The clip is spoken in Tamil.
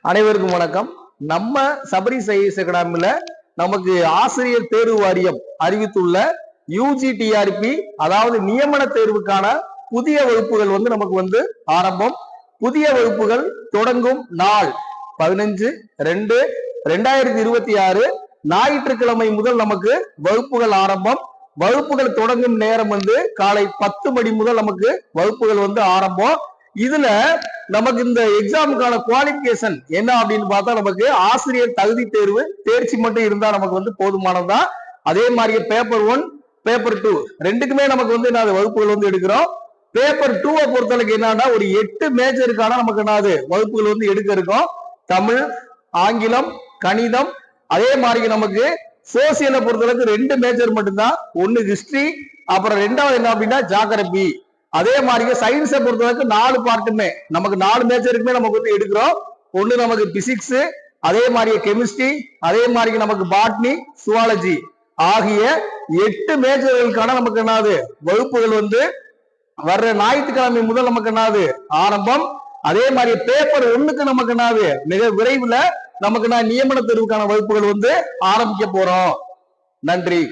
அனைவருக்கும் வணக்கம். நம்ம சபரி ஐஏஎஸ் அகாடமில நமக்கு ஆசிரியர் தேர்வு வாரியம் அறிவித்துள்ள யூஜிடிஆர்பி அதாவது நியமன தேர்வுக்கான புதிய வகுப்புகள் நமக்கு ஆரம்பம். புதிய வகுப்புகள் தொடங்கும் நாள் 15/2/2026 ஞாயிற்றுக்கிழமை முதல் நமக்கு வகுப்புகள் ஆரம்பம். வகுப்புகள் தொடங்கும் நேரம் காலை 10 மணி முதல் நமக்கு வகுப்புகள் ஆரம்பம். இதுல நமக்கு இந்த எக்ஸாமுக்கான குவாலிபிகேஷன் என்ன அப்படின்னு பார்த்தா நமக்கு ஆசிரியர் தகுதி தேர்வு தேர்ச்சி மட்டும் இருந்தா நமக்கு போதுமானதுதான். அதே மாதிரி பேப்பர் 1 பேப்பர் 2 ரெண்டுக்குமே நமக்கு வகுப்புகள் எடுக்கிறோம். பேப்பர் 2 பொறுத்தளவுக்கு என்னன்னா ஒரு 8 மேஜருக்கான நமக்கு வகுப்புகள் எடுக்க இருக்கோம். தமிழ், ஆங்கிலம், கணிதம், அதே மாதிரி நமக்கு சோசியலை பொறுத்தளவுக்கு 2 மேஜர் மட்டும்தான். ஒன்னு ஹிஸ்டரி, அப்புறம் ரெண்டாவது என்ன அப்படின்னா ஜாகிரபி. அதே மாதிரி சயின்ஸை பொறுத்தவரைக்கு 4 பார்ட்டுமே நமக்கு 4 மேஜருக்குமே நமக்கு எடுக்கிறோம். ஒண்ணு நமக்கு பிசிக்ஸ், அதே மாதிரி கெமிஸ்ட்ரி, அதே மாதிரி நமக்கு பாட்னி, சுவாலஜி ஆகிய 8 மேஜர்களுக்கான நமக்கு வகுப்புகள் வர்ற ஞாயிற்றுக்கிழமை முதல் நமக்கு ஆரம்பம். அதே மாதிரி பேப்பர் 1க்கு நமக்கு மிக விரைவில் நமக்கு நியமன தேர்வுக்கான வகுப்புகள் ஆரம்பிக்க போறோம். நன்றி.